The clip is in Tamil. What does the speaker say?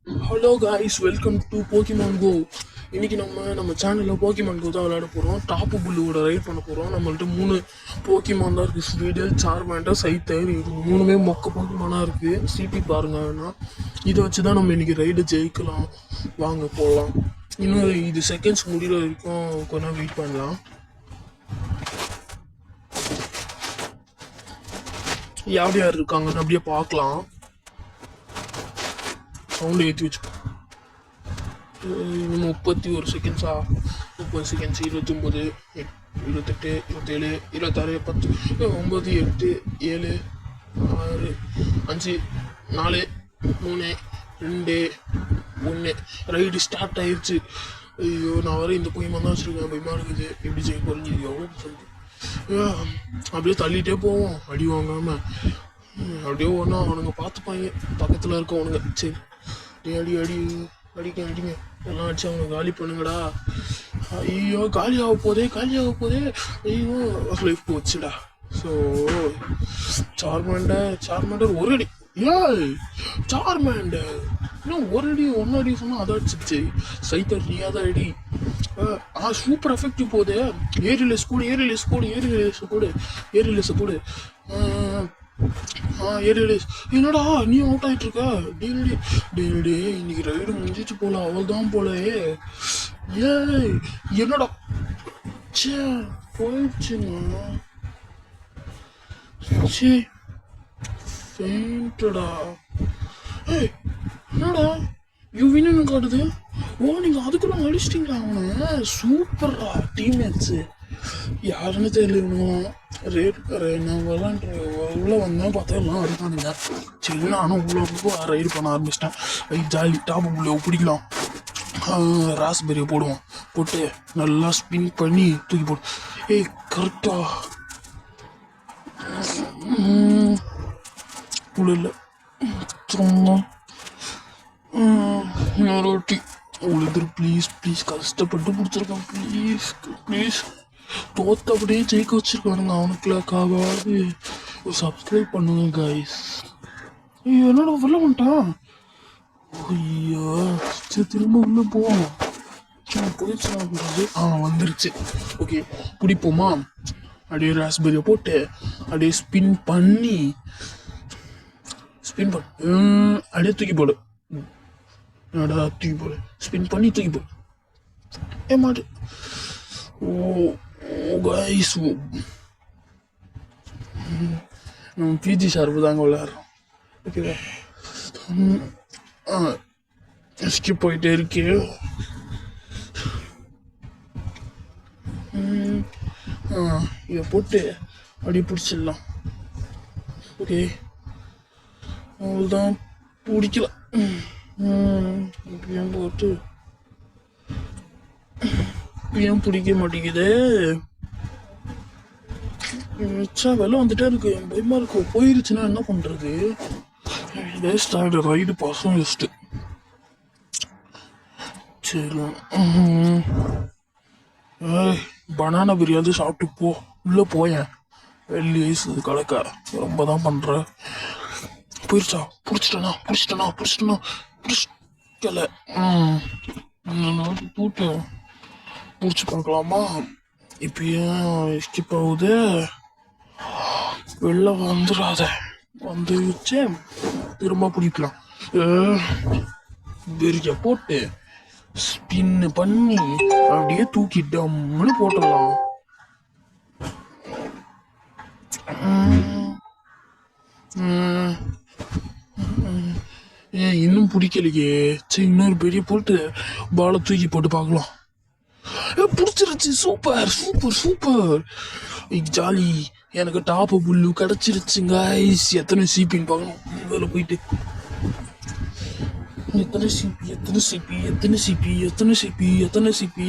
Hello guys, welcome to Pokemon Go. இன்னைக்கு நம்ம சேனலில் போக்கிமான் கோ தான் விளையாட போகிறோம். டாப்பு புல்லுவோட ரைட் பண்ண போகிறோம். நம்மள்ட்ட 3 போக்கிமான் தான் இருக்குது. ஸ்வீடல், சார்மேண்டர், சைத்தர். இது 3மே மொக்க போக்கிமானாக இருக்குது. சிபி பாருங்க வேணா. இதை வச்சு தான் நம்ம இன்னைக்கு ரைடு ஜெயிக்கலாம். வாங்க போகலாம். இன்னும் இது செகண்ட்ஸ் முடிகிற வரைக்கும் கொஞ்சம் வெயிட் பண்ணலாம். யார் யார் இருக்காங்கன்னு அப்படியே பார்க்கலாம். சவுண்டு ஏற்றி வச்சுக்கோ. இன்னும் 31 செகண்ட்ஸா? 30 செகண்ட்ஸ். 29, 28, 27, 26, 10, 9, 8, 7, 6, 5, 4, 3, 2, 1. ரைடு ஸ்டார்ட் ஆயிடுச்சு. ஐயோ, நான் வர இந்த பொய்மா தான் வச்சுருக்கேன். பயமாக இருக்குது. எப்படி செய்ய போகிறீங்க? எவ்வளோ சொல்லி அப்படியே தள்ளிகிட்டே போவோம், அடி வாங்காமல். அப்படியே ஒன்றா அவனுங்க பார்த்துப்பாங்க, பக்கத்தில் இருக்கவனுங்க. சரி, அடி அடி அடிங்க எல்லாம் அடிச்சு அவங்க காலி பண்ணுங்கடா. ஐயோ, காலி ஆக போதே. ஐயோ, லைஃப் போச்சுடா. ஸோ சார்மேண்டர் ஒரு அடி. ஏய், சார்மேண்டர் இன்னும் ஒன்று அடி சொன்னால் அதை அடிச்சிச்சு. சைத்தர் நீ அதை அடி. சூப்பர் எஃபெக்டிவ் போகுது. ஏரிலேஸ் கூட ஏரிலேஸ். என்னடா நீ அவுட் ஆகிட்டு இருக்க? டே இன்னைக்கு ரைடு முடிஞ்சிச்சு போல. அவள் தான் போல. ஏய், என்னடா போயிடுச்சுங்க. ஃபெயிண்டடா. ஏய், என்னடா யூவின்னு காட்டுது. ஓ, நீங்கள் அதுக்குள்ள அடிச்சிட்டிங்களா அவனை? சூப்பர்ரா டீம்மேட்ஸு. யாருன்னு தெரியல இவனுங்களாம். நான் உள்ளே வந்தேன், பார்த்தா எல்லாம் அடிக்கானுங்க. சரி, நானும் உள்ள ரைடு பண்ண ஆரம்பிச்சிட்டேன். ஜாலி டாப்பு உள்ள பிடிக்கலாம். ராஸ்பெரியை போட்டு நல்லா ஸ்பின் பண்ணி தூக்கி போடு. ஏய், கரெக்டா உள்ள இல்லை சும்மா இன்னொரு வாட்டி உழுது. ப்ளீஸ் கஷ்டப்பட்டு பிடிச்சிருக்கான். ப்ளீஸ் தோத்தபடியே ஜெயிக்க வச்சிருக்கானுங்க. அவனுக்குலாக்காவது சப்ஸ்கிரைப் பண்ணுங்க காய்ஸ். ஐயோ, என்னடா உள்ள வந்துட்டான். ஐயோ, சரி, திரும்ப உள்ள போவோம். போயிடுச்சு. வந்துருச்சு. ஓகே, பிடிப்போமா? அப்படியே ராஸ்பெரியை போட்டு அப்படியே ஸ்பின் பண்ணி அப்படியே தூக்கி போடு. என்னடா தூக்கி போடு, ஸ்பின் பண்ணி தூக்கி போடு. மாட்டு. ஓ கைஸ், நம்ம பிஜி ஷார்ப்பு தாங்க விளையாடுறோம். ஓகேவா? ஸ்கிப் போயிட்டே இருக்கே. இதை போட்டு அப்படியே பிடிச்சிடலாம். ஓகே, அவ்வளோதான், பிடிக்கலாம். இப்பயும் போட்டு ஏன் பிடிக்க மாட்டேங்குது? வச்சா வெள்ளை வந்துட்டே இருக்கு. பயமா இருக்கு. போயிருச்சுன்னா என்ன பண்றது? வேஸ்ட் ஆகிட ரைடு பாசம் வேஸ்ட்டு. சரி, பனானா பிரியாணி சாப்பிட்டு போ. உள்ள போயேன். வெள்ளி ஐஸ் கலக்க ரொம்ப தான் பண்ற. போயிருச்சா? பிடிச்சிட்டனா பிடிச்சிக்கல. தூட்டு பிடிச்சி பார்க்கலாமா? இப்போ ஏன் ஸ்கிப் ஆகுது? வெளில வந்துடாத. வந்துச்சு, திரும்ப பிடிக்கலாம். பெரிய போட்டு ஸ்பின் பண்ணி அப்படியே தூக்கிட்டோம்னு போட்டுடலாம். இன்னும் பிடிக்கலையே. சரி, இன்னொரு பெரிய போட்டு பாலை தூக்கி போட்டு பார்க்கலாம். பிடிச்சிருச்சு. Super jolly. எனக்கு டாப்பு புல்லு கிடச்சிருச்சுங்க. எத்தனை சிபின்னு பார்க்கணும். அதில் போயிட்டு எத்தனை சிபி 2360 சிபி.